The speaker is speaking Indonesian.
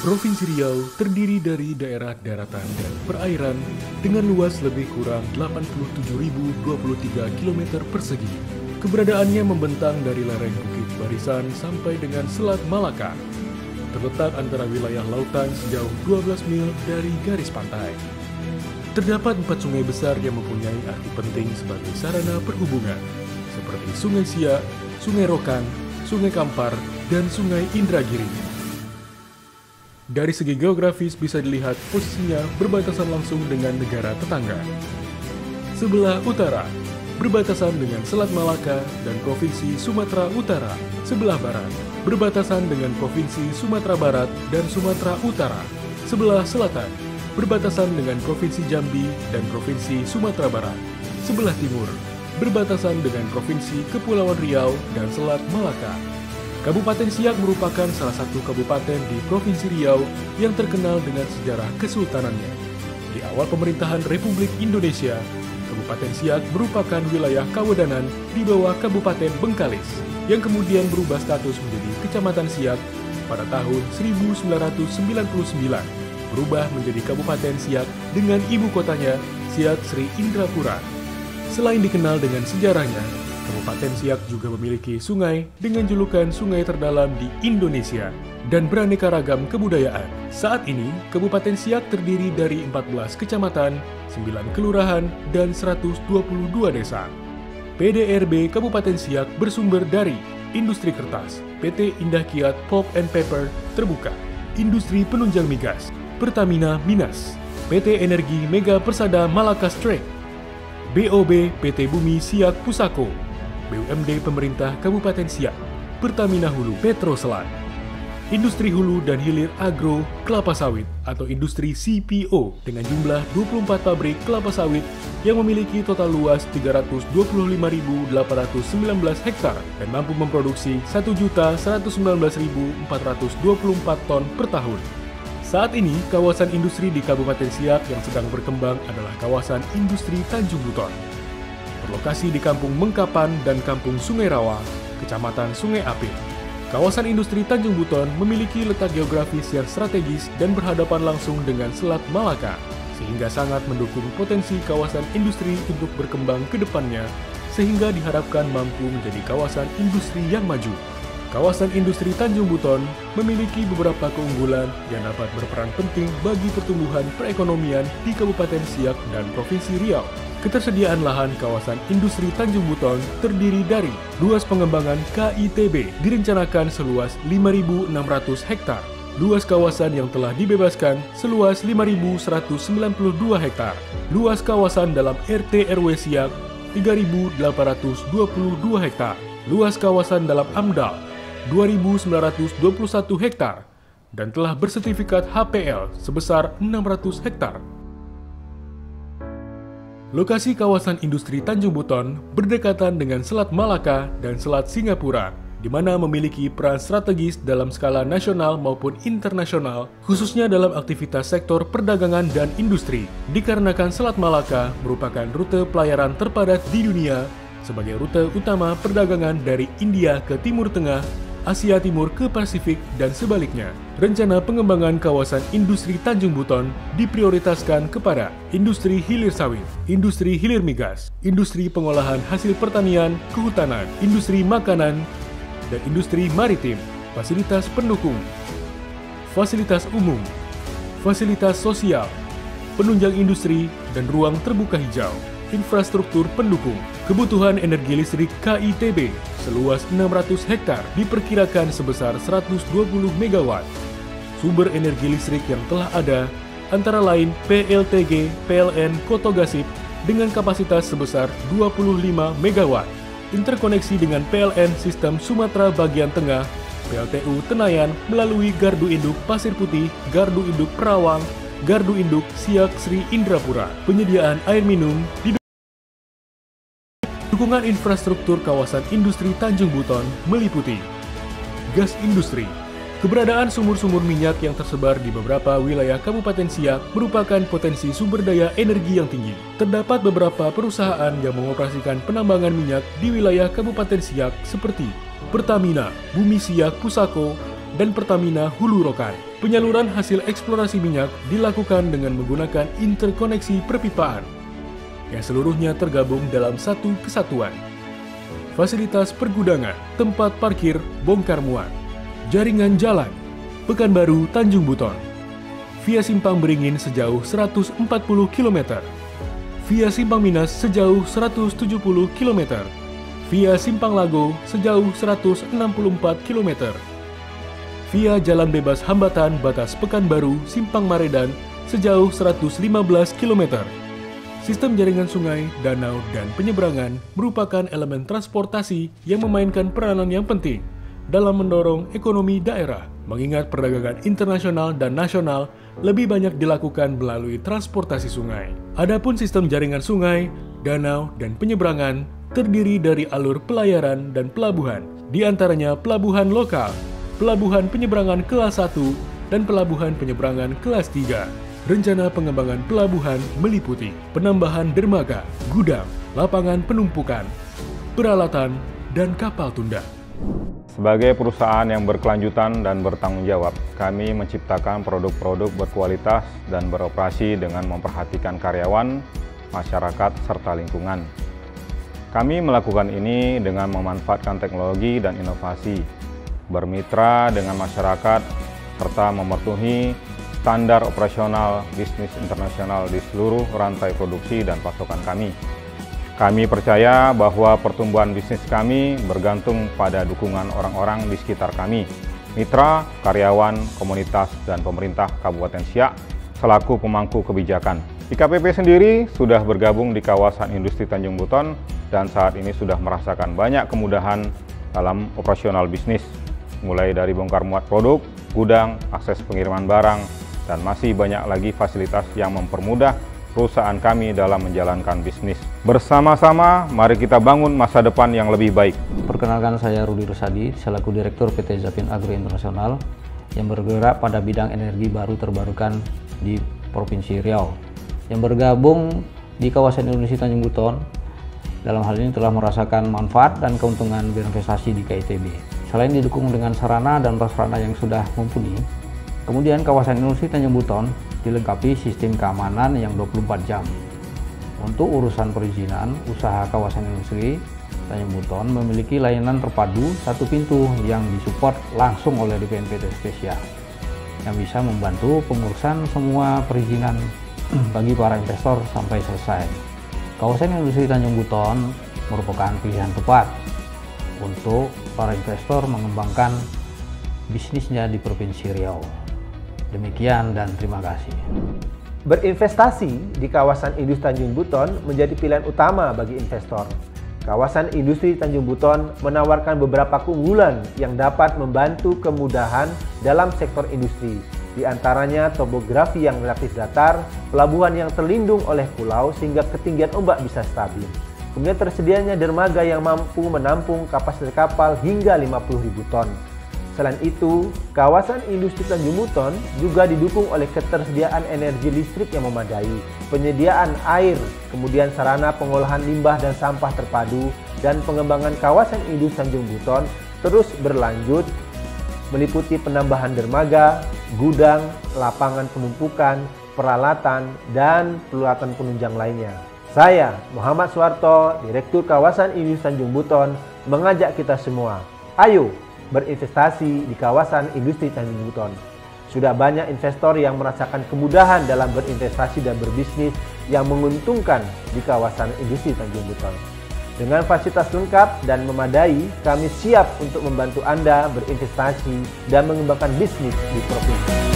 Provinsi Riau terdiri dari daerah daratan dan perairan dengan luas lebih kurang 87.023 km persegi. Keberadaannya membentang dari lereng Bukit Barisan sampai dengan Selat Malaka. Terletak antara wilayah lautan sejauh 12 mil dari garis pantai. Terdapat 4 sungai besar yang mempunyai arti penting sebagai sarana perhubungan, seperti Sungai Siak, Sungai Rokan, Sungai Kampar, dan Sungai Indragiri. Dari segi geografis bisa dilihat posisinya berbatasan langsung dengan negara tetangga. Sebelah utara, berbatasan dengan Selat Malaka dan Provinsi Sumatera Utara. Sebelah barat, berbatasan dengan Provinsi Sumatera Barat dan Sumatera Utara. Sebelah selatan, berbatasan dengan Provinsi Jambi dan Provinsi Sumatera Barat. Sebelah timur, berbatasan dengan Provinsi Kepulauan Riau dan Selat Malaka. Kabupaten Siak merupakan salah satu kabupaten di Provinsi Riau yang terkenal dengan sejarah kesultanannya. Di awal pemerintahan Republik Indonesia, Kabupaten Siak merupakan wilayah Kawedanan di bawah Kabupaten Bengkalis, yang kemudian berubah status menjadi Kecamatan Siak pada tahun 1999, berubah menjadi Kabupaten Siak dengan ibu kotanya Siak Sri Indrapura. Selain dikenal dengan sejarahnya, Kabupaten Siak juga memiliki sungai dengan julukan sungai terdalam di Indonesia dan beraneka ragam kebudayaan. Saat ini, Kabupaten Siak terdiri dari 14 kecamatan, 9 kelurahan, dan 122 desa. PDRB Kabupaten Siak bersumber dari Industri Kertas, PT Indah Kiat Pulp and Paper Terbuka, Industri Penunjang Migas, Pertamina Minas, PT Energi Mega Persada Malaka Strek, BOB PT Bumi Siak Pusako, BUMD Pemerintah Kabupaten Siak, Pertamina Hulu Petro Selat, Industri Hulu dan Hilir Agro Kelapa Sawit atau Industri CPO dengan jumlah 24 pabrik kelapa sawit yang memiliki total luas 325.819 hektar dan mampu memproduksi 1.119.424 ton per tahun. Saat ini, kawasan industri di Kabupaten Siak yang sedang berkembang adalah kawasan industri Tanjung Buton. Berlokasi di Kampung Mengkapan dan Kampung Sungai Rawa, Kecamatan Sungai Apit. Kawasan industri Tanjung Buton memiliki letak geografis yang strategis dan berhadapan langsung dengan Selat Malaka, sehingga sangat mendukung potensi kawasan industri untuk berkembang ke depannya, sehingga diharapkan mampu menjadi kawasan industri yang maju. Kawasan industri Tanjung Buton memiliki beberapa keunggulan yang dapat berperan penting bagi pertumbuhan perekonomian di Kabupaten Siak dan Provinsi Riau. Ketersediaan lahan kawasan industri Tanjung Buton terdiri dari luas pengembangan KITB direncanakan seluas 5.600 hektar, luas kawasan yang telah dibebaskan seluas 5.192 hektar, luas kawasan dalam RT RW Siak 3.822 hektar, luas kawasan dalam AMDAL 2.921 hektar, dan telah bersertifikat HPL sebesar 600 hektar. Lokasi kawasan industri Tanjung Buton berdekatan dengan Selat Malaka dan Selat Singapura, di mana memiliki peran strategis dalam skala nasional maupun internasional, khususnya dalam aktivitas sektor perdagangan dan industri, dikarenakan Selat Malaka merupakan rute pelayaran terpadat di dunia sebagai rute utama perdagangan dari India ke Timur Tengah, Asia Timur ke Pasifik, dan sebaliknya. Rencana pengembangan kawasan industri Tanjung Buton diprioritaskan kepada industri hilir sawit, industri hilir migas, industri pengolahan hasil pertanian, kehutanan, industri makanan, dan industri maritim, fasilitas pendukung, fasilitas umum, fasilitas sosial, penunjang industri, dan ruang terbuka hijau. Infrastruktur pendukung, kebutuhan energi listrik KITB seluas 600 hektar diperkirakan sebesar 120 MW. Sumber energi listrik yang telah ada antara lain PLTG PLN Kotogasip dengan kapasitas sebesar 25 MW, interkoneksi dengan PLN Sistem Sumatera Bagian Tengah, PLTU Tenayan melalui Gardu Induk Pasir Putih, Gardu Induk Perawang, Gardu Induk Siak Sri Indrapura. Penyediaan air minum di dukungan infrastruktur kawasan industri Tanjung Buton meliputi gas industri. Keberadaan sumur-sumur minyak yang tersebar di beberapa wilayah Kabupaten Siak merupakan potensi sumber daya energi yang tinggi. Terdapat beberapa perusahaan yang mengoperasikan penambangan minyak di wilayah Kabupaten Siak seperti Pertamina Bumi Siak Pusako dan Pertamina Hulu Rokan. Penyaluran hasil eksplorasi minyak dilakukan dengan menggunakan interkoneksi perpipaan, yang seluruhnya tergabung dalam satu kesatuan. Fasilitas pergudangan, tempat parkir, bongkar muat, jaringan jalan, Pekanbaru Tanjung Buton, via Simpang Beringin sejauh 140 km, via Simpang Minas sejauh 170 km, via Simpang Lago sejauh 164 km, via Jalan Bebas Hambatan Batas Pekanbaru Simpang Maredan sejauh 115 km. Sistem jaringan sungai, danau, dan penyeberangan merupakan elemen transportasi yang memainkan peranan yang penting dalam mendorong ekonomi daerah, mengingat perdagangan internasional dan nasional lebih banyak dilakukan melalui transportasi sungai. Adapun sistem jaringan sungai, danau, dan penyeberangan terdiri dari alur pelayaran dan pelabuhan, di antaranya pelabuhan lokal, pelabuhan penyeberangan kelas 1, dan pelabuhan penyeberangan kelas 3. Rencana pengembangan pelabuhan meliputi penambahan dermaga, gudang, lapangan penumpukan, peralatan, dan kapal tunda. Sebagai perusahaan yang berkelanjutan dan bertanggung jawab, kami menciptakan produk-produk berkualitas dan beroperasi dengan memperhatikan karyawan, masyarakat, serta lingkungan. Kami melakukan ini dengan memanfaatkan teknologi dan inovasi, bermitra dengan masyarakat, serta memenuhi standar operasional bisnis internasional di seluruh rantai produksi dan pasokan kami. Kami percaya bahwa pertumbuhan bisnis kami bergantung pada dukungan orang-orang di sekitar kami, mitra, karyawan, komunitas, dan pemerintah Kabupaten Siak selaku pemangku kebijakan. IKPP sendiri sudah bergabung di kawasan industri Tanjung Buton dan saat ini sudah merasakan banyak kemudahan dalam operasional bisnis, mulai dari bongkar muat produk, gudang, akses pengiriman barang, dan masih banyak lagi fasilitas yang mempermudah perusahaan kami dalam menjalankan bisnis. Bersama-sama, mari kita bangun masa depan yang lebih baik. Perkenalkan, saya Rudi Rusadi, selaku Direktur PT Zapin Agro Internasional yang bergerak pada bidang energi baru terbarukan di Provinsi Riau, yang bergabung di kawasan industri Tanjung Buton. Dalam hal ini telah merasakan manfaat dan keuntungan berinvestasi di KITB. Selain didukung dengan sarana dan prasarana yang sudah mumpuni, kemudian kawasan industri Tanjung Buton dilengkapi sistem keamanan yang 24 jam. Untuk urusan perizinan, usaha kawasan industri Tanjung Buton memiliki layanan terpadu satu pintu yang disupport langsung oleh BNPT Spesial, yang bisa membantu pengurusan semua perizinan bagi para investor sampai selesai. Kawasan industri Tanjung Buton merupakan pilihan tepat untuk para investor mengembangkan bisnisnya di Provinsi Riau. Demikian dan terima kasih. Berinvestasi di kawasan industri Tanjung Buton menjadi pilihan utama bagi investor. Kawasan industri Tanjung Buton menawarkan beberapa keunggulan yang dapat membantu kemudahan dalam sektor industri. Di antaranya topografi yang relatif datar, pelabuhan yang terlindung oleh pulau sehingga ketinggian ombak bisa stabil. Kemudian tersedianya dermaga yang mampu menampung kapasitas kapal hingga 50.000 ton. Selain itu, kawasan industri Tanjung Buton juga didukung oleh ketersediaan energi listrik yang memadai, penyediaan air, kemudian sarana pengolahan limbah dan sampah terpadu, dan pengembangan kawasan industri Tanjung Buton terus berlanjut, meliputi penambahan dermaga, gudang, lapangan penumpukan, peralatan, dan peralatan penunjang lainnya. Saya, Muhammad Suwarto, Direktur Kawasan Industri Tanjung Buton, mengajak kita semua, ayo berinvestasi di kawasan industri Tanjung Buton. Sudah banyak investor yang merasakan kemudahan dalam berinvestasi dan berbisnis yang menguntungkan di kawasan industri Tanjung Buton. Dengan fasilitas lengkap dan memadai, kami siap untuk membantu Anda berinvestasi dan mengembangkan bisnis di provinsi.